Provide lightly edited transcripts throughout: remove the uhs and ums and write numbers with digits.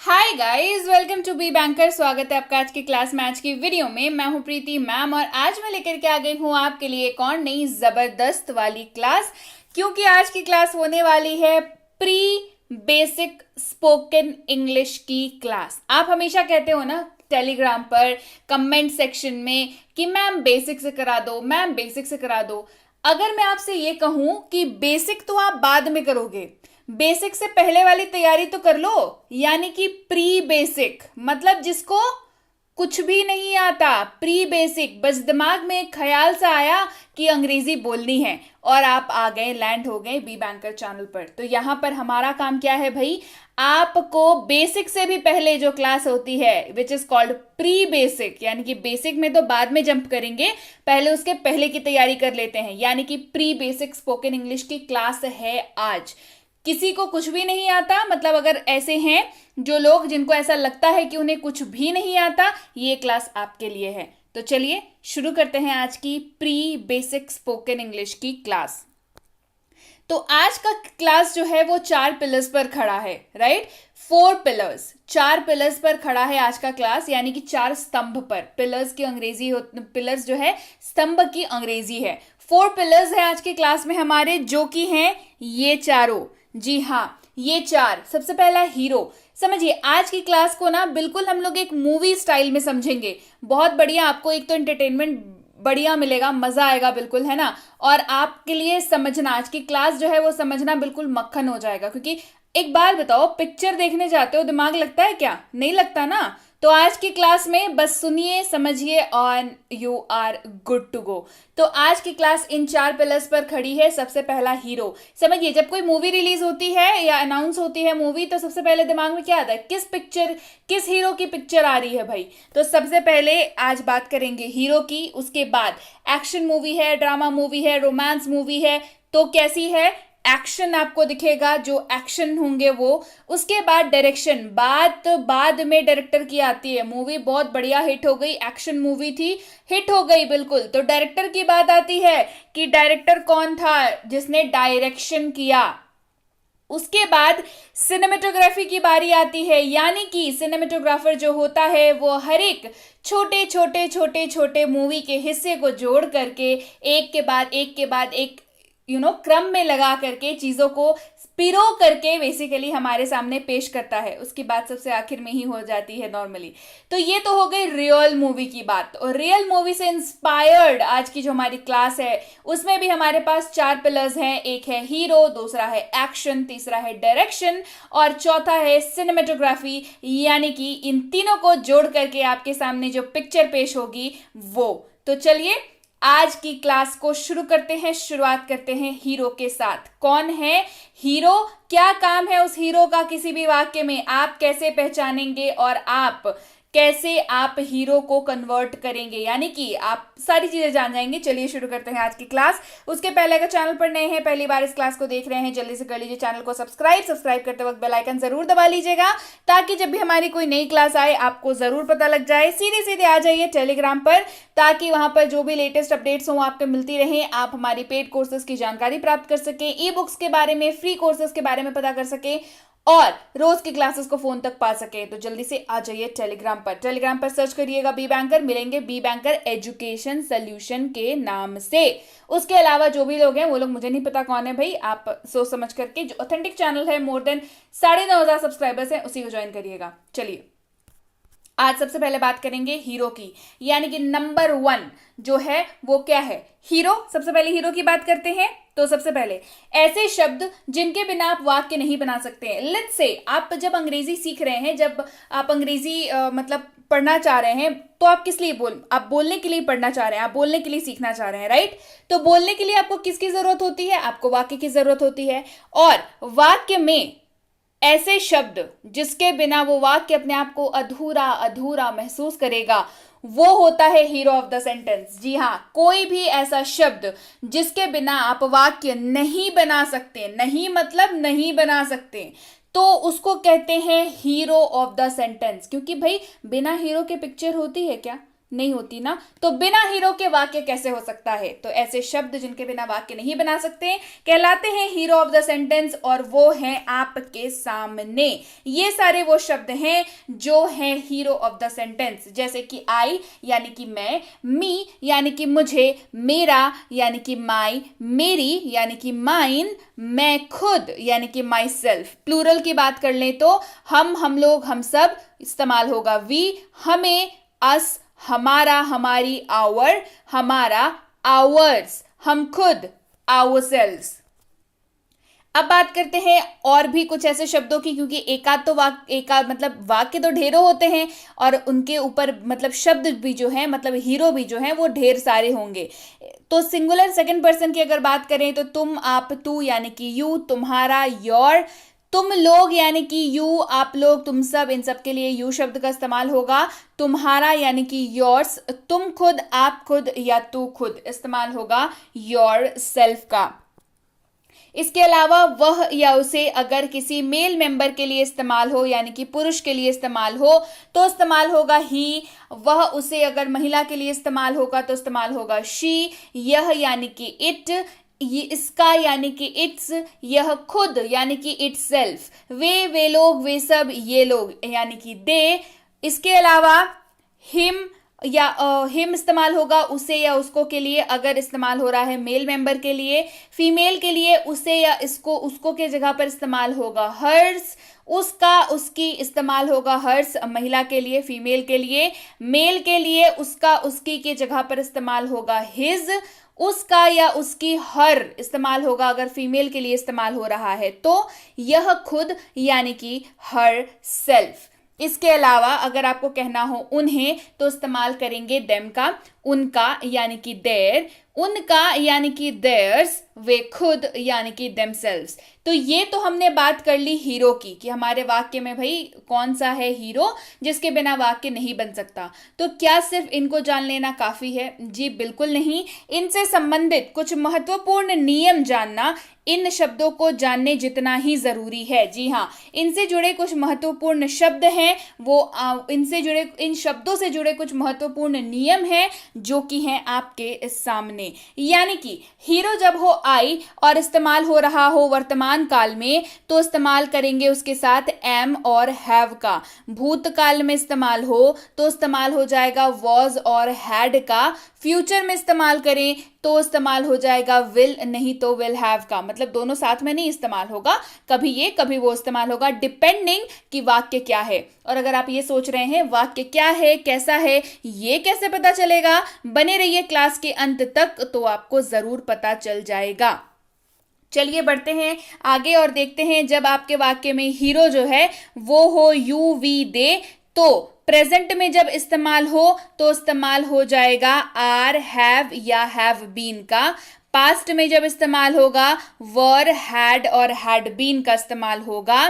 Hi guys, welcome to Be Banker. स्वागत है आपका आज की क्लास में। आज की वीडियो में मैं हूं प्रीति मैम और आज मैं लेकर के आ गई हूं आपके लिए एक और नई जबरदस्त वाली क्लास, क्योंकि आज की क्लास होने वाली है प्री बेसिक स्पोकन इंग्लिश की क्लास। आप हमेशा कहते हो ना टेलीग्राम पर, कमेंट सेक्शन में कि मैम बेसिक से करा दो, मैम बेसिक से करा दो। अगर मैं आपसे ये कहूं कि बेसिक तो आप बाद में करोगे, बेसिक से पहले वाली तैयारी तो कर लो, यानी कि प्री बेसिक, मतलब जिसको कुछ भी नहीं आता, प्री बेसिक। बस दिमाग में एक ख्याल सा आया कि अंग्रेजी बोलनी है और आप आ गए, लैंड हो गए बी बैंकर चैनल पर। तो यहां पर हमारा काम क्या है भाई, आपको बेसिक से भी पहले जो क्लास होती है which is called pre basic, यानी कि बेसिक में तो बाद में जंप करेंगे, पहले उसके पहले की तैयारी कर लेते हैं, यानी कि प्री बेसिक स्पोकन इंग्लिश की क्लास है आज। किसी को कुछ भी नहीं आता, मतलब अगर ऐसे हैं जो लोग जिनको ऐसा लगता है कि उन्हें कुछ भी नहीं आता, ये क्लास आपके लिए है। तो चलिए शुरू करते हैं आज की प्री बेसिक स्पोकन इंग्लिश की क्लास। तो आज का क्लास जो है वो 4 पिलर्स पर खड़ा है, राइट। 4 पिलर्स, 4 पिलर्स पर खड़ा है आज का क्लास, यानी कि 4 स्तंभ पर। पिलर्स की अंग्रेजी, पिलर्स जो है स्तंभ की अंग्रेजी है। 4 पिलर्स है आज की क्लास में हमारे, जो कि हैं ये चारों। जी हाँ, ये 4। सबसे पहला हीरो। समझिए आज की क्लास को ना बिल्कुल हम लोग एक मूवी स्टाइल में समझेंगे। बहुत बढ़िया, आपको एक तो एंटरटेनमेंट बढ़िया मिलेगा, मजा आएगा बिल्कुल, है ना। और आपके लिए समझना, आज की क्लास जो है वो समझना बिल्कुल मक्खन हो जाएगा। क्योंकि एक बात बताओ, पिक्चर देखने जाते हो दिमाग लगता है क्या? नहीं लगता ना। तो आज की क्लास में बस सुनिए, समझिए और you are good to go. तो आज की क्लास इन 4 पिलर्स पर खड़ी है। सबसे पहला हीरो। समझिए जब कोई मूवी रिलीज होती है या अनाउंस होती है मूवी, तो सबसे पहले दिमाग में क्या आता है? किस पिक्चर, किस हीरो की पिक्चर आ रही है भाई। तो सबसे पहले आज बात करेंगे हीरो की। उसके बाद एक्शन मूवी है, ड्रामा मूवी है, रोमांस मूवी है, तो कैसी है? एक्शन आपको दिखेगा, जो एक्शन होंगे वो। उसके बाद डायरेक्शन, बात बाद में डायरेक्टर की आती है। मूवी बहुत बढ़िया हिट हो गई, एक्शन मूवी थी, हिट हो गई बिल्कुल, तो डायरेक्टर की बात आती है कि डायरेक्टर कौन था जिसने डायरेक्शन किया। उसके बाद सिनेमेटोग्राफी की बारी आती है, यानी कि सिनेमेटोग्राफर जो होता है वो हर एक छोटे छोटे छोटे छोटे मूवी के हिस्से को जोड़ करके एक के बाद एक के बाद एक क्रम में लगा करके चीजों को पिरो करके बेसिकली हमारे सामने पेश करता है। उसकी बात सबसे आखिर में ही हो जाती है नॉर्मली। तो ये तो हो गई रियल मूवी की बात। और रियल मूवी से इंस्पायर्ड आज की जो हमारी क्लास है उसमें भी हमारे पास 4 पिलर्स हैं। एक है हीरो, दूसरा है एक्शन, तीसरा है डायरेक्शन और चौथा है सिनेमेटोग्राफी। यानी कि इन तीनों को जोड़ करके आपके सामने जो पिक्चर पेश होगी वो। तो चलिए आज की क्लास को शुरू करते हैं। शुरुआत करते हैं हीरो के साथ। कौन है हीरो, क्या काम है उस हीरो का किसी भी वाक्य में, आप कैसे पहचानेंगे और कैसे आप हीरो को कन्वर्ट करेंगे, यानी कि आप सारी चीजें जान जाएंगे। चलिए शुरू करते हैं आज की क्लास। उसके पहले अगर चैनल पर नए हैं, पहली बार इस क्लास को देख रहे हैं, जल्दी से कर लीजिए चैनल को सब्सक्राइब करते वक्त बेल आइकन जरूर दबा लीजिएगा, ताकि जब भी हमारी कोई नई क्लास आए आपको जरूर पता लग जाए। सीधे सीधे आ जाइए टेलीग्राम पर, ताकि वहां पर जो भी लेटेस्ट अपडेट्स हो आपको मिलती रहे। आप हमारी पेड कोर्सेज की जानकारी प्राप्त कर सके, ई बुक्स के बारे में, फ्री कोर्सेज के बारे में पता कर सके और रोज की क्लासेस को फोन तक पा सके। तो जल्दी से आ जाइए टेलीग्राम पर। टेलीग्राम पर सर्च करिएगा बी बैंकर, मिलेंगे बी बैंकर एजुकेशन सोल्यूशन के नाम से। उसके अलावा जो भी लोग हैं वो लोग मुझे नहीं पता कौन है भाई, आप सोच समझ करके, जो ऑथेंटिक चैनल है, मोर देन 9,500 सब्सक्राइबर्स हैं, उसी को ज्वाइन करिएगा। चलिए आज सबसे पहले बात करेंगे हीरो की, यानी कि नंबर 1 जो है वो क्या है? हीरो। सबसे पहले हीरो की बात करते हैं। तो सबसे पहले ऐसे शब्द जिनके बिना आप वाक्य नहीं बना सकते हैं। लेट्स से आप जब अंग्रेजी सीख रहे हैं, जब आप अंग्रेजी मतलब पढ़ना चाह रहे हैं, तो आप किस लिए आप बोलने के लिए पढ़ना चाह रहे हैं, आप बोलने के लिए सीखना चाह रहे हैं, राइट। तो बोलने के लिए आपको किसकी जरूरत होती है? आपको वाक्य की जरूरत होती है। और वाक्य में ऐसे शब्द जिसके बिना वो वाक्य अपने आप को अधूरा अधूरा महसूस करेगा, वो होता है हीरो ऑफ द सेंटेंस। जी हाँ, कोई भी ऐसा शब्द जिसके बिना आप वाक्य नहीं बना सकते, नहीं मतलब नहीं बना सकते, तो उसको कहते हैं हीरो ऑफ द सेंटेंस। क्योंकि भाई बिना हीरो के पिक्चर होती है क्या? नहीं होती ना, तो बिना हीरो के वाक्य कैसे हो सकता है? तो ऐसे शब्द जिनके बिना वाक्य नहीं बना सकते कहलाते हैं हीरो ऑफ द सेंटेंस, और वो हैं आपके सामने। ये सारे वो शब्द हैं जो हैं हीरो ऑफ द सेंटेंस, जैसे कि आई यानी कि मैं, मी यानी कि मुझे, मेरा यानी कि माई, मेरी यानी कि माइन, मैं खुद यानी कि माई सेल्फ। प्लूरल की बात कर लें तो हम लोग, हम सब इस्तेमाल होगा वी, हमें, अस, हमारा, हमारी, आवर, हमारा, आवर्स, हम खुद, आवरसेल्व्स। अब बात करते हैं और भी कुछ ऐसे शब्दों की, क्योंकि एकाध तो मतलब वाक्य तो ढेरों होते हैं और उनके ऊपर मतलब शब्द भी जो है, मतलब हीरो भी जो है वो ढेर सारे होंगे। तो सिंगुलर सेकंड पर्सन की अगर बात करें तो तुम, आप, तू यानी कि यू, तुम्हारा, योर, तुम लोग यानी कि यू, आप लोग, तुम सब, इन सब के लिए यू शब्द का इस्तेमाल होगा। तुम्हारा यानी कि योर्स, तुम खुद, आप खुद या तू खुद, इस्तेमाल होगा योर सेल्फ का। इसके अलावा वह या उसे अगर किसी मेल मेंबर के लिए इस्तेमाल हो यानी कि पुरुष के लिए इस्तेमाल हो तो इस्तेमाल होगा ही। वह उसे अगर महिला के लिए इस्तेमाल होगा तो इस्तेमाल होगा शी। यह यानी कि इट, ये इसका यानी कि इट्स, यह खुद यानी कि इट्स सेल्फ, वे लोग, वे सब, ये लोग यानी कि दे। इसके अलावा हिम या हिम इस्तेमाल होगा उसे या उसको के लिए अगर इस्तेमाल हो रहा है मेल मेंबर के लिए। फीमेल के लिए उसे या इसको, उसको के जगह पर इस्तेमाल होगा हर्स। उसका, उसकी इस्तेमाल होगा हर्स महिला के लिए, फीमेल के लिए। मेल के लिए उसका, उसकी के जगह पर इस्तेमाल होगा हिज। उसका या उसकी हर इस्तेमाल होगा अगर फीमेल के लिए इस्तेमाल हो रहा है तो यह खुद यानी कि हर सेल्फ। इसके अलावा अगर आपको कहना हो उन्हें तो इस्तेमाल करेंगे देम का, उनका यानी कि देयर, उनका यानी कि देयर्स, वे खुद यानी कि देमसेल्व्स। तो ये तो हमने बात कर ली हीरो की कि हमारे वाक्य में भाई कौन सा है हीरो जिसके बिना वाक्य नहीं बन सकता। तो क्या सिर्फ इनको जान लेना काफी है? जी बिल्कुल नहीं। इनसे संबंधित कुछ महत्वपूर्ण नियम जानना इन शब्दों को जानने जितना ही जरूरी है। जी हाँ, इनसे जुड़े कुछ महत्वपूर्ण शब्द हैं, वो इनसे जुड़े, इन शब्दों से जुड़े कुछ महत्वपूर्ण नियम हैं जो कि हैं आपके सामने। यानी कि हीरो जब हो आई और इस्तेमाल हो रहा हो वर्तमान काल में तो इस्तेमाल करेंगे उसके साथ एम और हैव का। भूतकाल में इस्तेमाल हो तो इस्तेमाल हो जाएगा वॉज और हैड का। फ्यूचर में इस्तेमाल करें तो इस्तेमाल हो जाएगा विल, नहीं तो विल हैव का। मतलब दोनों साथ में नहीं इस्तेमाल होगा, कभी ये कभी वो इस्तेमाल होगा, डिपेंडिंग कि वाक्य क्या है। और अगर आप ये सोच रहे हैं वाक्य क्या है, कैसा है, ये कैसे पता चलेगा, बने रहिए क्लास के अंत तक तो आपको जरूर पता चल जाएगा। चलिए बढ़ते हैं आगे और देखते हैं जब आपके वाक्य में हीरो जो है वो हो यू, वी, दे, तो प्रेजेंट में जब इस्तेमाल हो तो इस्तेमाल हो जाएगा आर, हैव या हैव बीन का। पास्ट में जब इस्तेमाल होगा वर, हैड और हैड बीन का इस्तेमाल होगा।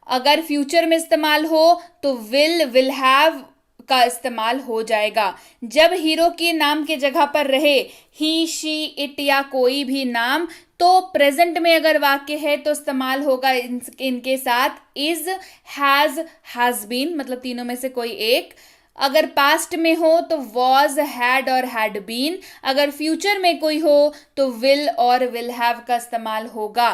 अगर फ्यूचर में इस्तेमाल हो तो विल, विल हैव का इस्तेमाल हो जाएगा। जब हीरो के नाम के जगह पर रहे ही, शी, इट या कोई भी नाम तो प्रेजेंट में अगर वाक्य है तो इस्तेमाल होगा इनके साथ इज, हैज बीन, मतलब तीनों में से कोई एक। अगर पास्ट में हो तो वॉज, हैड और हैड बीन। अगर फ्यूचर में कोई हो तो विल और विल हैव का इस्तेमाल होगा।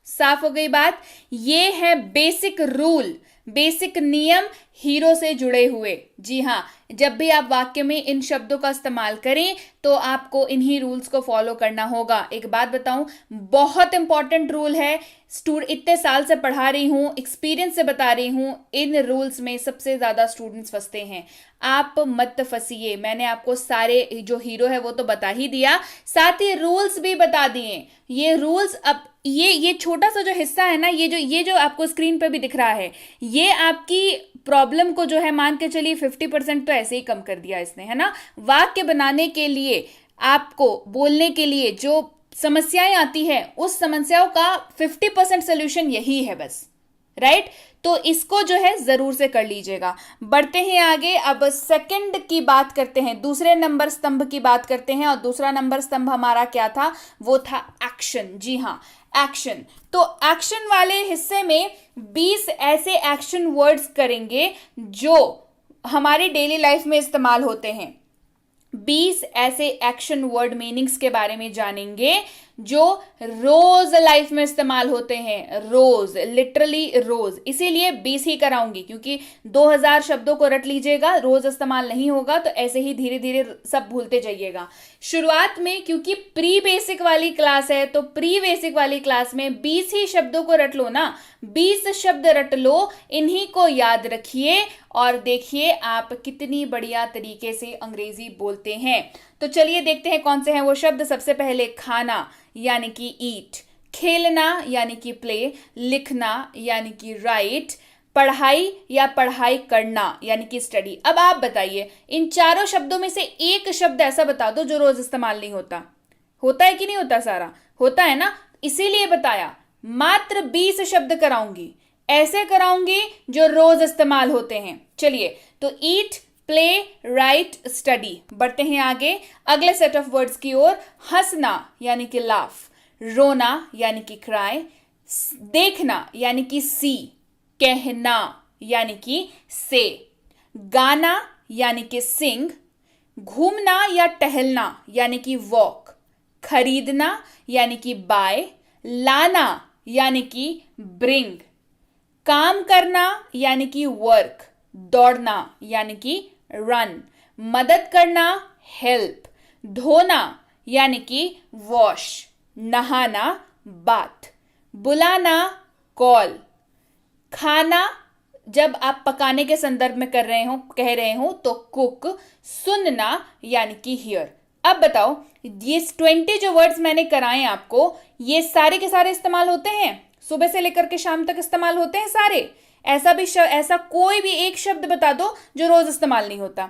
साफ हो गई बात? ये है बेसिक रूल, बेसिक नियम हीरो से जुड़े हुए। जी हाँ, जब भी आप वाक्य में इन शब्दों का इस्तेमाल करें तो आपको इन्हीं रूल्स को फॉलो करना होगा। एक बात बताऊं, बहुत इंपॉर्टेंट रूल है, इतने साल से पढ़ा रही हूं, एक्सपीरियंस से बता रही हूं, इन रूल्स में सबसे ज्यादा स्टूडेंट्स फंसते हैं। आप मत फंसिए, मैंने आपको सारे जो हीरो है वो तो बता ही दिया, साथ ही रूल्स भी बता दिए। ये रूल्स, अब ये छोटा सा जो हिस्सा है ना, ये जो आपको स्क्रीन पे भी दिख रहा है, ये आपकी प्रॉब्लम को जो है मान के चलिए 50% तो ऐसे ही कम कर दिया इसने, है ना। वाक्य बनाने के लिए, आपको बोलने के लिए जो समस्याएं आती है उस समस्याओं का 50% सोल्यूशन यही है बस, राइट। तो इसको जो है जरूर से कर लीजिएगा। बढ़ते हैं आगे, अब सेकंड की बात करते हैं, दूसरे नंबर स्तंभ की बात करते हैं। और दूसरा नंबर स्तंभ हमारा क्या था? वो था एक्शन। जी हाँ, एक्शन। तो एक्शन वाले हिस्से में 20 ऐसे एक्शन वर्ड्स करेंगे जो हमारी डेली लाइफ में इस्तेमाल होते हैं। 20 ऐसे एक्शन वर्ड मीनिंग्स के बारे में जानेंगे जो रोज लाइफ में इस्तेमाल होते हैं, रोज, लिटरली रोज। इसीलिए 20 ही कराऊंगी, क्योंकि 2000 शब्दों को रट लीजिएगा, रोज इस्तेमाल नहीं होगा, तो ऐसे ही धीरे धीरे सब भूलते जाइएगा। शुरुआत में क्योंकि प्री बेसिक वाली क्लास है, तो प्री बेसिक वाली क्लास में 20 ही शब्दों को रट लो ना, 20 शब्द रट लो, इन्हीं को याद रखिए और देखिए आप कितनी बढ़िया तरीके से अंग्रेजी बोलते हैं। तो चलिए देखते हैं कौन से हैं वो शब्द। सबसे पहले खाना यानी कि ईट, खेलना यानी कि प्ले, लिखना यानी कि राइट, पढ़ाई या पढ़ाई करना यानी कि स्टडी। अब आप बताइए इन चारों शब्दों में से एक शब्द ऐसा बता दो जो रोज इस्तेमाल नहीं होता। होता है कि नहीं होता? सारा होता है ना, इसीलिए बताया मात्र 20 शब्द कराऊंगी, ऐसे कराऊंगी जो रोज इस्तेमाल होते हैं। चलिए, तो ईट, प्ले, राइट, स्टडी। बढ़ते हैं आगे अगले सेट ऑफ वर्ड्स की ओर। हंसना यानी कि लाफ, रोना यानी कि क्राई, देखना यानी कि सी, कहना यानी कि से, गाना यानी कि सिंग, घूमना या टहलना यानी कि वॉक, खरीदना यानी कि बाय, लाना यानी कि ब्रिंग, काम करना यानी कि वर्क, दौड़ना यानी कि रन, मदद करना हेल्प, धोना यानी कि वॉश, नहाना बाथ, बुलाना कॉल, खाना जब आप पकाने के संदर्भ में कर रहे हो, कह रहे हो तो कुक, सुनना यानी कि हियर। अब बताओ ये 20 जो वर्ड्स मैंने कराए आपको, ये सारे के सारे इस्तेमाल होते हैं, सुबह से लेकर के शाम तक इस्तेमाल होते हैं सारे? ऐसा कोई भी एक शब्द बता दो जो रोज इस्तेमाल नहीं होता।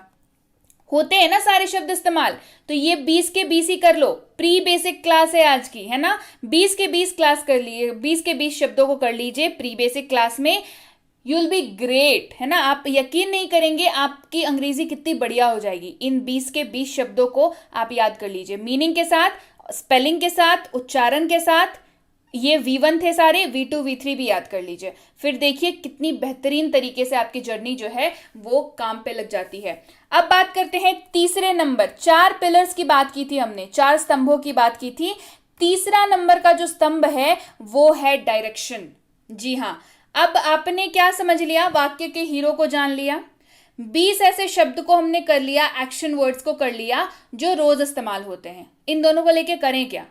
होते हैं ना सारे शब्द इस्तेमाल। तो ये 20 के 20 ही कर लो, प्री बेसिक क्लास है आज की, है ना। 20 के 20 क्लास कर लिए, 20 के 20 शब्दों को कर लीजिए प्री बेसिक क्लास में। यू विल बी ग्रेट, है ना। आप यकीन नहीं करेंगे आपकी अंग्रेजी कितनी बढ़िया हो जाएगी। इन 20 के 20 शब्दों को आप याद कर लीजिए, मीनिंग के साथ, स्पेलिंग के साथ, उच्चारण के साथ। ये V1 थे सारे, V2 V3 भी याद कर लीजिए। फिर देखिए कितनी बेहतरीन तरीके से आपकी जर्नी जो है वो काम पे लग जाती है। अब बात करते हैं तीसरे नंबर। 4 पिलर्स की बात की थी हमने, 4 स्तंभों की बात की थी। तीसरा नंबर का जो स्तंभ है वो है डायरेक्शन। जी हाँ, अब आपने क्या समझ लिया, वाक्य के हीरो को जान लिया। 20 ऐसे शब्द को हमने कर लिया, एक्शन वर्ड्स को कर लिया जो रोज इस्तेमाल होते हैं। इन दोनों को लेके करें क्या?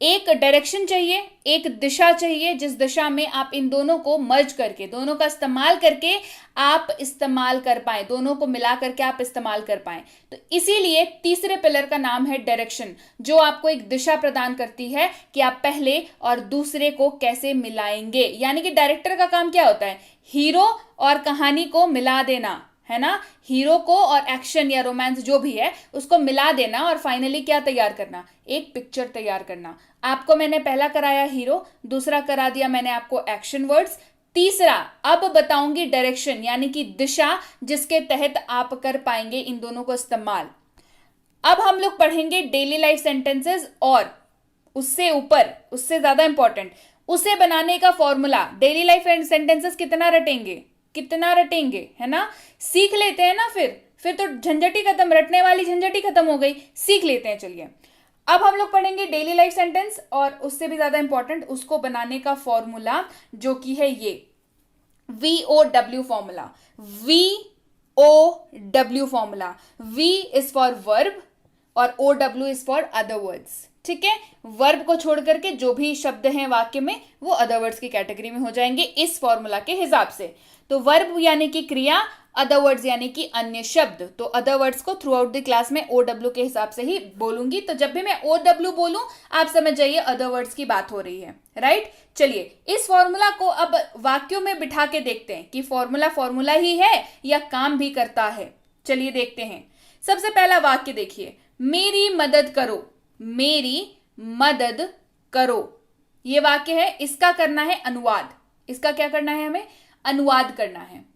एक डायरेक्शन चाहिए, एक दिशा चाहिए, जिस दिशा में आप इन दोनों को मर्ज करके, दोनों का इस्तेमाल करके आप इस्तेमाल कर पाए, दोनों को मिला करके आप इस्तेमाल कर पाए। तो इसीलिए तीसरे पिलर का नाम है डायरेक्शन, जो आपको एक दिशा प्रदान करती है कि आप पहले और दूसरे को कैसे मिलाएंगे। यानी कि डायरेक्टर का काम क्या होता है? हीरो और कहानी को मिला देना, है ना। हीरो को और एक्शन या रोमांस जो भी है उसको मिला देना और फाइनली क्या तैयार करना? एक पिक्चर तैयार करना। आपको मैंने पहला कराया हीरो, दूसरा करा दिया मैंने आपको एक्शन वर्ड्स, तीसरा अब बताऊंगी डायरेक्शन यानी कि दिशा, जिसके तहत आप कर पाएंगे इन दोनों को इस्तेमाल। अब हम लोग पढ़ेंगे डेली लाइफ सेंटेंसेस, और उससे ऊपर, उससे ज्यादा इंपॉर्टेंट, उसे बनाने का फॉर्मूला। डेली लाइफ सेंटेंसेस कितना रटेंगे, कितना रटेंगे, है ना। सीख लेते हैं ना, फिर तो झंझट ही खत्म, रटने वाली झंझट ही खत्म हो गई। सीख लेते हैं। चलिए अब हम लोग पढ़ेंगे डेली लाइफ सेंटेंस, और उससे भी ज्यादा इंपॉर्टेंट उसको बनाने का फॉर्मूला, जो कि है ये VOW formula. VOW formula, V is for verb और OW is for other words. ठीक है, वर्ब को छोड़ करके जो भी शब्द हैं वाक्य में वो अदर वर्ड्स की कैटेगरी में हो जाएंगे इस फॉर्मूला के हिसाब से। तो वर्ब यानी कि क्रिया, अदर वर्ड्स यानी कि अन्य शब्द। तो अदर वर्ड्स को थ्रू आउट द क्लास में OW के हिसाब से ही बोलूंगी। तो जब भी मैं OW बोलूं आप समझ जाइए अदर वर्ड्स की बात हो रही है, राइट। चलिए इस फॉर्मूला को अब वाक्यों में बिठा के देखते हैं कि फॉर्मूला ही है या काम भी करता है। चलिए देखते हैं। सबसे पहला वाक्य देखिए, मेरी मदद करो, मेरी मदद करो। ये वाक्य है, इसका करना है अनुवाद। इसका क्या करना है? हमें अनुवाद करना है।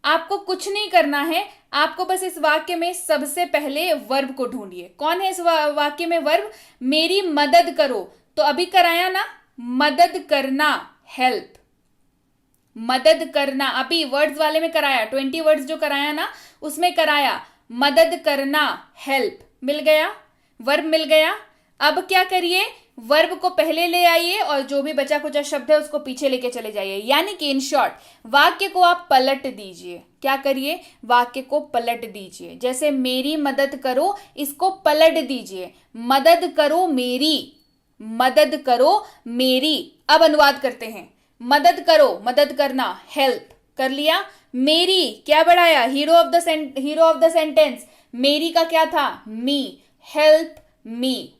आपको कुछ नहीं करना है, आपको बस इस वाक्य में सबसे पहले वर्ब को ढूंढिए। कौन है इस वाक्य में वर्ब? मेरी मदद करो। तो अभी कराया ना, मदद करना, हेल्प। मदद करना अभी वर्ड्स वाले में कराया, 20 वर्ड्स जो कराया ना उसमें कराया, मदद करना हेल्प। मिल गया, वर्ब मिल गया। अब क्या करिए, वर्ब को पहले ले आइए और जो भी बचा कुचा शब्द है उसको पीछे लेके चले जाइए। यानी कि इन शॉर्ट वाक्य को आप पलट दीजिए। क्या करिए, वाक्य को पलट दीजिए। जैसे मेरी मदद करो, इसको पलट दीजिए, मदद करो मेरी, मदद करो मेरी। अब अनुवाद करते हैं, मदद करो, मदद करना, हेल्प कर लिया। मेरी क्या बढ़ाया, हीरो ऑफ द सेंटेंस, मेरी का क्या था, मी, हेल्प मी।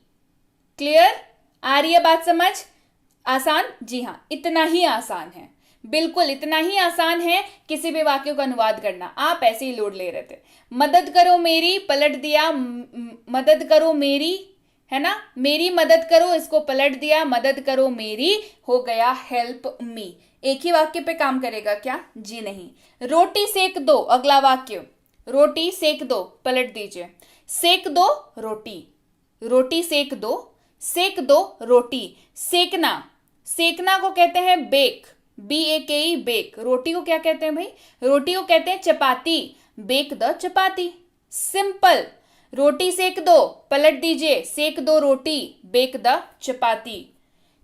क्लियर, आ रही है बात समझ? आसान? जी हाँ, इतना ही आसान है, बिल्कुल इतना ही आसान है किसी भी वाक्य का अनुवाद करना। आप ऐसे ही लोड ले रहे थे, मदद करो मेरी, पलट दिया मदद करो मेरी, है ना, मेरी मदद करो, इसको पलट दिया मदद करो मेरी, हो गया हेल्प मी। एक ही वाक्य पे काम करेगा क्या? जी नहीं। रोटी सेक दो, अगला वाक्य, रोटी सेक दो, पलट दीजिए, सेक दो रोटी, रोटी सेक दो, सेक दो रोटी। सेकना, सेकना को कहते हैं बेक, BAKE बेक। रोटी को क्या कहते हैं भाई? रोटी को कहते हैं चपाती, बेक द चपाती। सिंपल, रोटी सेक दो, पलट दीजिए, सेक दो रोटी, बेक द चपाती।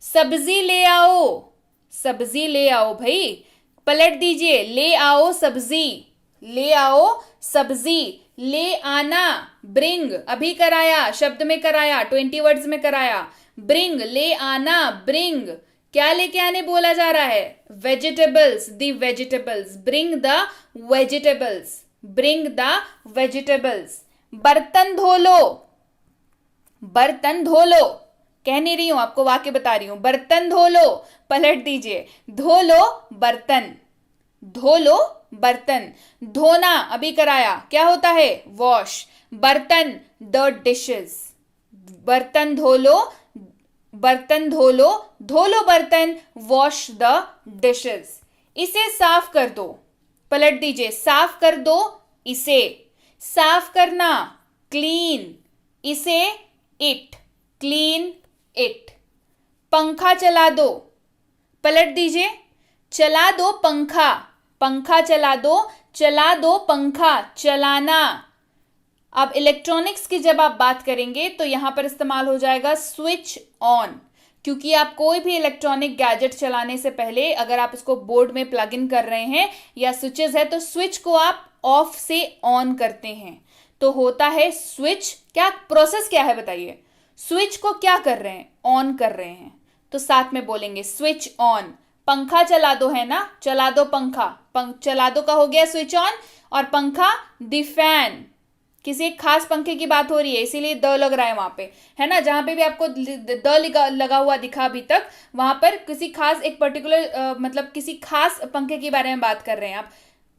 सब्जी ले आओ, सब्जी ले आओ भाई, पलट दीजिए, ले आओ सब्जी, ले आओ सब्जी। ले आना, ब्रिंग, अभी कराया, शब्द में कराया, 20 वर्ड्स में कराया, ब्रिंग, ले आना, ब्रिंग। क्या लेके आने बोला जा रहा है? Vegetables, the vegetables, bring the vegetables, bring the vegetables. बर्तन धो लो, बर्तन धो लो, कह नहीं रही हूं, आपको वाक्य बता रही हूं। बर्तन धो लो, पलट दीजिए, धो लो बर्तन, धो लो बर्तन। धोना, अभी कराया, क्या होता है? वॉश। बर्तन, द डिशेस, बर्तन धो लो, बर्तन धो लो, धो लो बर्तन, वॉश द डिशेस। इसे साफ कर दो, पलट दीजिए, साफ कर दो इसे। साफ करना, क्लीन, इसे इट, क्लीन इट। पंखा चला दो, पलट दीजिए, चला दो पंखा, पंखा चला दो पंखा, चलाना। अब इलेक्ट्रॉनिक्स की जब आप बात करेंगे तो यहां पर इस्तेमाल हो जाएगा स्विच ऑन, क्योंकि आप कोई भी इलेक्ट्रॉनिक गैजेट चलाने से पहले अगर आप इसको बोर्ड में प्लग इन कर रहे हैं या स्विचेस है तो स्विच को आप ऑफ से ऑन करते हैं, तो होता है स्विच। क्या प्रोसेस क्या है बताइए? स्विच को क्या कर रहे हैं? ऑन कर रहे हैं, तो साथ में बोलेंगे स्विच ऑन। पंखा चला दो है ना, चला दो पंखा, चला दो का हो गया स्विच ऑन, और पंखा द फैन, किसी एक खास पंखे की बात हो रही है इसीलिए द लग रहा है वहां पे, है ना। जहां पे भी आपको द लगा हुआ दिखा अभी तक, वहां पर किसी खास एक पर्टिकुलर मतलब किसी खास पंखे के बारे में बात कर रहे हैं आप।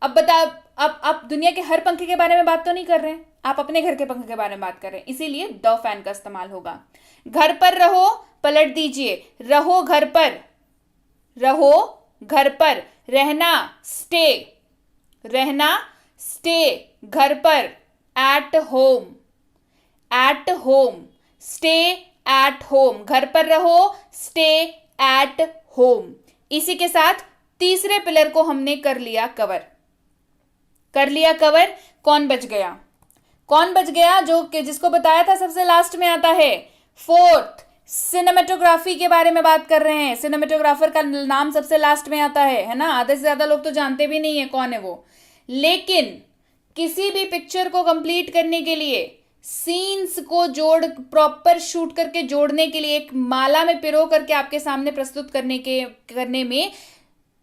अब बता, अब आप दुनिया के हर पंखे के बारे में बात तो नहीं कर रहे हैं, आप अपने घर के पंखे के बारे में बात कर रहे हैं, इसीलिए द फैन का इस्तेमाल होगा। घर पर रहो, पलट दीजिए, रहो घर पर, रहो घर पर। रहना, स्टे, रहना स्टे घर पर। At home, at home, stay at home, घर पर रहो, स्टे एट होम। इसी के साथ तीसरे पिलर को हमने कर लिया कवर, कर लिया कवर। कौन बच गया? कौन बच गया? जो जिसको बताया था सबसे लास्ट में आता है, फोर्थ, सिनेमेटोग्राफी के बारे में बात कर रहे हैं। सिनेमेटोग्राफर का नाम सबसे लास्ट में आता है ना। आधे से ज्यादा लोग तो जानते भी नहीं है कौन है वो, लेकिन किसी भी पिक्चर को कंप्लीट करने के लिए, सीन्स को प्रॉपर शूट करके जोड़ने के लिए, एक माला में पिरो करके आपके सामने प्रस्तुत करने में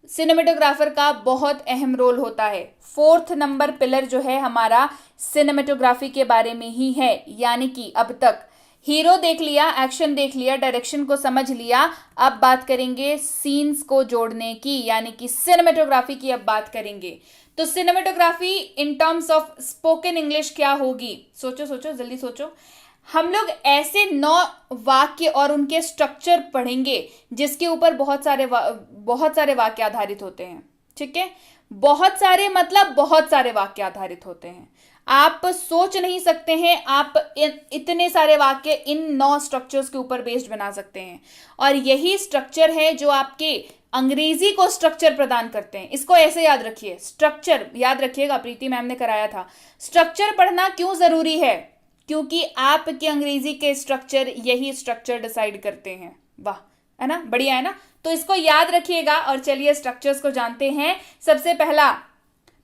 सिनेमेटोग्राफर का बहुत अहम रोल होता है। फोर्थ नंबर पिलर जो है हमारा सिनेमेटोग्राफी के बारे में ही है। यानी कि अब तक हीरो देख लिया, एक्शन देख लिया, डायरेक्शन को समझ लिया, अब बात करेंगे सीन्स को जोड़ने की, यानी कि सिनेमेटोग्राफी की अब बात करेंगे। तो cinematography in terms of spoken English क्या होगी? सोचो सोचो, जल्दी सोचो। हम लोग ऐसे 9 वाक्य और उनके स्ट्रक्चर पढ़ेंगे जिसके ऊपर बहुत सारे वाक्य आधारित होते हैं। ठीक है, बहुत सारे मतलब बहुत सारे वाक्य आधारित होते हैं। आप सोच नहीं सकते हैं आप इतने सारे वाक्य इन 9 स्ट्रक्चर्स के ऊपर बेस्ड बना सकते हैं, और यही स्ट्रक्चर है जो आपके अंग्रेजी को स्ट्रक्चर प्रदान करते हैं। इसको ऐसे याद रखिए, स्ट्रक्चर याद रखिएगा, प्रीति मैम ने कराया था। स्ट्रक्चर पढ़ना क्यों जरूरी है? क्योंकि आपके अंग्रेजी के स्ट्रक्चर यही स्ट्रक्चर डिसाइड करते हैं। वाह, है ना, बढ़िया है ना। तो इसको याद रखिएगा और चलिए स्ट्रक्चर्स को जानते हैं। सबसे पहला,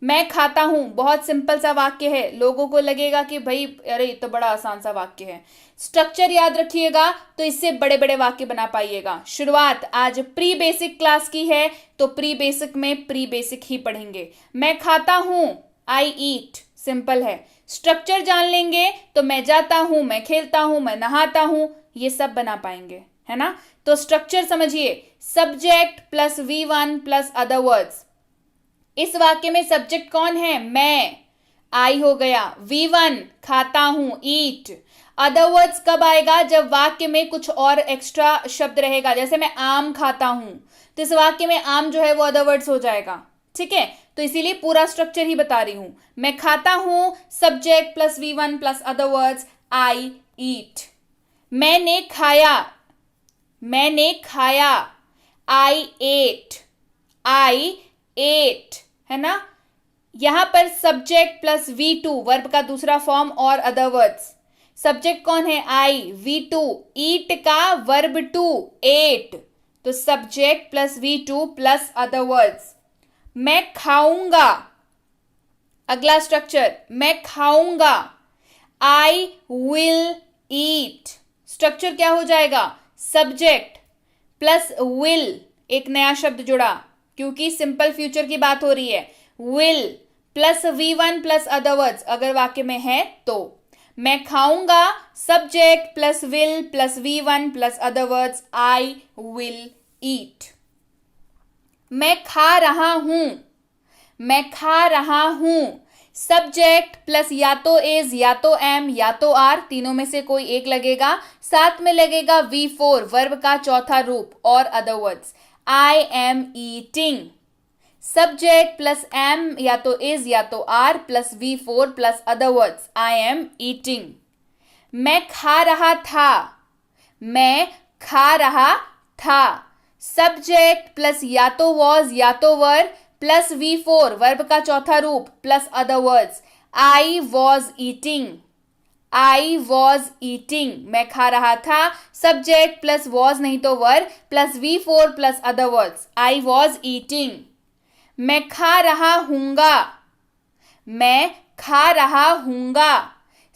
मैं खाता हूं, बहुत सिंपल सा वाक्य है, लोगों को लगेगा कि भाई अरे ये तो बड़ा आसान सा वाक्य है। स्ट्रक्चर याद रखिएगा तो इससे बड़े बड़े वाक्य बना पाइएगा। शुरुआत आज प्री बेसिक क्लास की है तो प्री बेसिक में प्री बेसिक ही पढ़ेंगे। मैं खाता हूं, आई ईट, सिंपल है। स्ट्रक्चर जान लेंगे तो मैं जाता हूं, मैं खेलता हूं, मैं नहाता हूं, ये सब बना पाएंगे, है ना। तो स्ट्रक्चर समझिए, subject plus V1 plus other words. इस वाक्य में सब्जेक्ट कौन है? मैं, आई हो गया। V1 खाता हूं, ईट। अदर वर्ड्स कब आएगा? जब वाक्य में कुछ और एक्स्ट्रा शब्द रहेगा, जैसे मैं आम खाता हूं, तो इस वाक्य में आम जो है वो अदर वर्ड्स हो जाएगा, ठीक है। तो इसीलिए पूरा स्ट्रक्चर ही बता रही हूं। मैं खाता हूं, subject plus V1 plus other words, I eat. मैंने खाया, मैंने खाया, आई एट, आई एट, है ना। यहां पर सब्जेक्ट प्लस V2 वर्ब का दूसरा फॉर्म और अदर वर्ड्स। सब्जेक्ट कौन है? आई, V2, ईट का वर्ब टू, एट, तो subject plus V2 plus other words. मैं खाऊंगा, अगला स्ट्रक्चर, मैं खाऊंगा, आई विल ईट। स्ट्रक्चर क्या हो जाएगा? सब्जेक्ट प्लस विल, एक नया शब्द जुड़ा क्योंकि सिंपल फ्यूचर की बात हो रही है। Will plus V1 plus other words अगर वाक्य में है तो। मैं खाऊंगा, subject plus will plus V1 plus other words, I will eat. मैं खा रहा हूं, मैं खा रहा हूं, सब्जेक्ट प्लस या तो इज या तो एम या तो आर, तीनों में से कोई एक लगेगा, साथ में लगेगा V4 वर्ब का चौथा रूप और other words. I am eating, subject plus am या तो इज या तो are plus V4 plus other words, I am eating. मैं खा रहा था, मैं खा रहा था, सब्जेक्ट प्लस या तो वॉज या तो वर प्लस V4 वर्ब का चौथा रूप plus other words, I was eating, I was eating. मैं खा रहा था, सब्जेक्ट प्लस वॉज नहीं तो verb plus V4 plus other words, I was eating. मैं खा रहा हूंगा, मैं खा रहा हूंगा,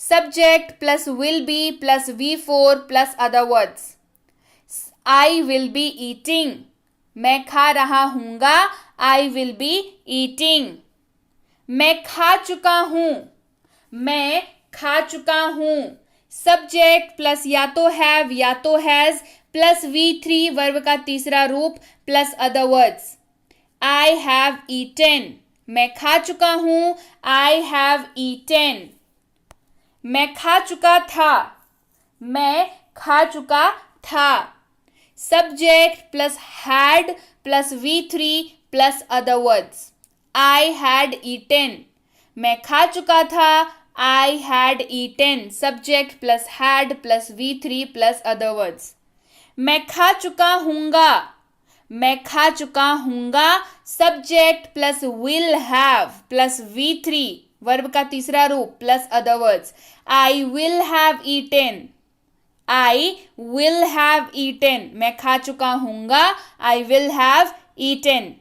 subject plus will be plus V4 plus other words, I will be eating. मैं खा रहा हूंगा, आई विल बी ईटिंग। मैं खा चुका हूं, मैं खा चुका हूं, सब्जेक्ट प्लस या तो हैव या तो हैज प्लस V3 वर्ब का तीसरा रूप plus other words, I have eaten. मैं खा चुका हूं, आई हैव ईटेन। मैं खा चुका था, मैं खा चुका था, subject plus had plus V3 plus other words, I had eaten. मैं खा चुका था, I had eaten, subject plus had plus V3 plus other words. मैं खा चुका हूंगा, मैं खा चुका हूंगा, subject plus will have plus V3 verb का तीसरा रूप plus other words, I will have eaten, I will have eaten. मैं खा चुका हूंगा, आई विल हैव ईटेन।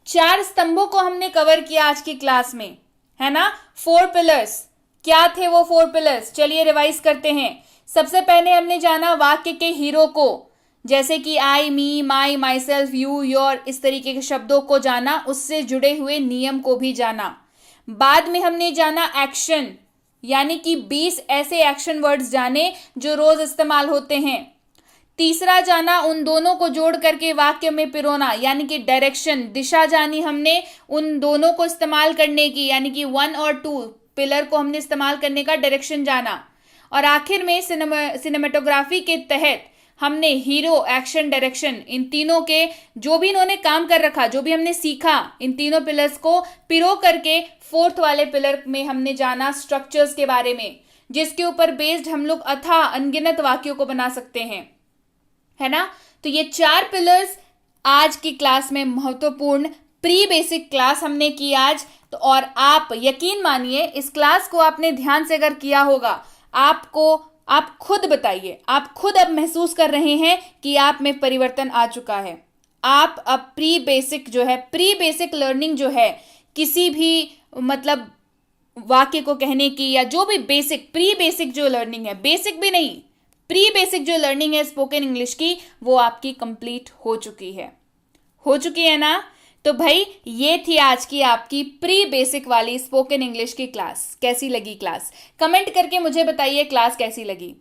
4 स्तंभों को हमने कवर किया आज की क्लास में, है ना। 4 पिलर्स, क्या थे वो 4 पिलर्स? चलिए रिवाइज करते हैं। सबसे पहले हमने जाना वाक्य के हीरो को, जैसे कि आई, मी, माई, माई सेल्फ, यू, योर, इस तरीके के शब्दों को जाना, उससे जुड़े हुए नियम को भी जाना। बाद में हमने जाना एक्शन, यानी कि 20 ऐसे एक्शन वर्ड्स जाने जो रोज इस्तेमाल होते हैं। तीसरा जाना उन दोनों को जोड़ करके वाक्य में पिरोना, यानी कि डायरेक्शन, दिशा जानी हमने उन दोनों को इस्तेमाल करने की, यानी कि 1 और 2 पिलर को हमने इस्तेमाल करने का डायरेक्शन जाना। और आखिर में सिनेमेटोग्राफी के तहत हमने हीरो, एक्शन, डायरेक्शन, इन तीनों के जो भी इन्होंने काम कर रखा, जो भी हमने सीखा, इन तीनों पिलर्स को पिरो करके 4th वाले पिलर में हमने जाना स्ट्रक्चर्स के बारे में, जिसके ऊपर बेस्ड हम लोग अथाह अनगिनत वाक्यों को बना सकते हैं, है ना। तो ये 4 पिलर्स आज की क्लास में महत्वपूर्ण प्री बेसिक क्लास हमने की आज। तो और आप यकीन मानिए इस क्लास को आपने ध्यान से अगर किया होगा, आप खुद बताइए, आप खुद अब महसूस कर रहे हैं कि आप में परिवर्तन आ चुका है। आप अब प्री बेसिक लर्निंग जो है, किसी भी मतलब वाक्य को कहने की, या जो भी प्री बेसिक जो लर्निंग है, बेसिक भी नहीं, प्री बेसिक जो लर्निंग है स्पोकन इंग्लिश की, वो आपकी कंप्लीट हो चुकी है ना। तो भाई ये थी आज की आपकी प्री बेसिक वाली स्पोकन इंग्लिश की क्लास। कैसी लगी क्लास? कमेंट करके मुझे बताइए क्लास कैसी लगी।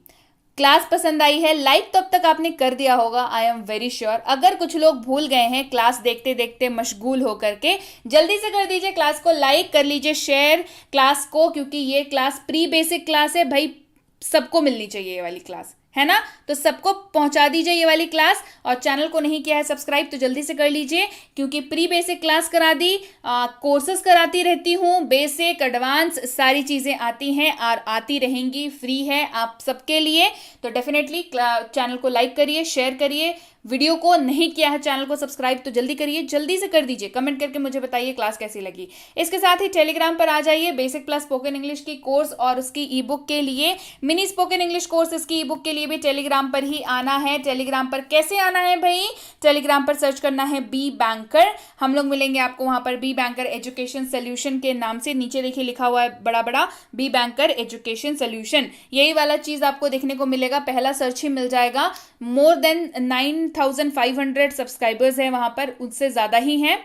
क्लास पसंद आई है, लाइक तो अब तक आपने कर दिया होगा, आई एम वेरी श्योर। अगर कुछ लोग भूल गए हैं क्लास देखते देखते मशगूल होकर के, जल्दी से कर दीजिए क्लास को लाइक, कर लीजिए शेयर क्लास को, क्योंकि ये क्लास प्री बेसिक क्लास है भाई, सबको मिलनी चाहिए ये वाली क्लास, है ना। तो सबको पहुंचा दीजिए ये वाली क्लास, और चैनल को नहीं किया है सब्सक्राइब तो जल्दी से कर लीजिए, क्योंकि प्री बेसिक क्लास करा दी, कोर्सेज कराती रहती हूँ, बेसिक एडवांस सारी चीज़ें आती हैं और आती रहेंगी, फ्री है आप सबके लिए। तो डेफिनेटली चैनल को लाइक करिए, शेयर करिए, वीडियो को नहीं किया है चैनल को सब्सक्राइब तो जल्दी करिए, जल्दी से कर दीजिए। कमेंट करके मुझे बताइए क्लास कैसी लगी। इसके साथ ही टेलीग्राम पर आ जाइए बेसिक प्लस स्पोकन इंग्लिश की कोर्स और उसकी ई बुक के लिए, मिनी स्पोकन इंग्लिश कोर्स, इसकी ई बुक के लिए भी टेलीग्राम पर ही आना है। टेलीग्राम पर कैसे आना है भाई? टेलीग्राम पर सर्च करना है बी बैंकर, हम लोग मिलेंगे आपको वहां पर, बी बैंकर एजुकेशन सोल्यूशन के नाम से। नीचे देखिए लिखा हुआ है बड़ा बड़ा, बी बैंकर एजुकेशन सोल्यूशन, यही वाला चीज आपको देखने को मिलेगा, पहला सर्च ही मिल जाएगा। मोर देन 9,500 सब्सक्राइबर्स हैं वहां पर, उससे ज्यादा ही हैं।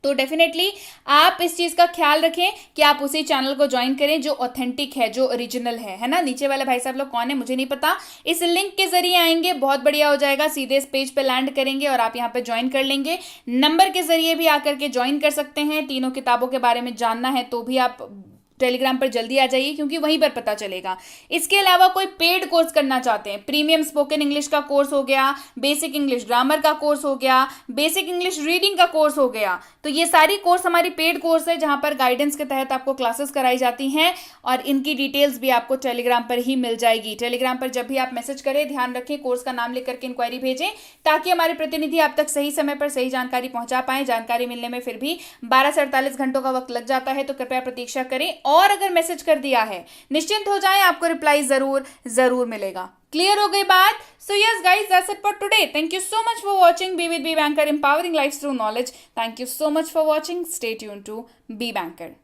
तो डेफिनेटली आप इस चीज का ख्याल रखें कि आप उसी चैनल को ज्वाइन करें जो ऑथेंटिक है, जो ओरिजिनल है ना। नीचे वाले भाई साहब लोग कौन है मुझे नहीं पता, इस लिंक के जरिए आएंगे, बहुत बढ़िया हो जाएगा, सीधे इस पेज पे लैंड करेंगे और आप यहाँ पे ज्वाइन कर लेंगे। नंबर के जरिए भी आकर के ज्वाइन कर सकते हैं। तीनों किताबों के बारे में जानना है तो भी आप टेलीग्राम पर जल्दी आ जाइए, क्योंकि वहीं पर पता चलेगा। इसके अलावा कोई पेड कोर्स करना चाहते हैं, प्रीमियम स्पोकन इंग्लिश का कोर्स हो गया, बेसिक इंग्लिश ग्रामर का कोर्स हो गया, बेसिक इंग्लिश रीडिंग का कोर्स हो गया, तो ये सारी कोर्स हमारी पेड कोर्स है, जहां पर गाइडेंस के तहत आपको क्लासेस कराई जाती हैं, और इनकी डिटेल्स भी आपको टेलीग्राम पर ही मिल जाएगी। टेलीग्राम पर जब भी आप मैसेज करें, ध्यान रखें कोर्स का नाम लिख करके इंक्वायरी भेजें, ताकि हमारे प्रतिनिधि आप तक सही समय पर सही जानकारी पहुंचा पाए। जानकारी मिलने में फिर भी 12 से 48 घंटों का वक्त लग जाता है, तो कृपया प्रतीक्षा करें, और अगर मैसेज कर दिया है निश्चिंत हो जाएं, आपको रिप्लाई जरूर मिलेगा। क्लियर हो गई बात? So yes guys, that's it for today. Thank you so much for watching be with Be Banker, empowering life through knowledge. Thank you so much for watching, stay tuned to Be banker.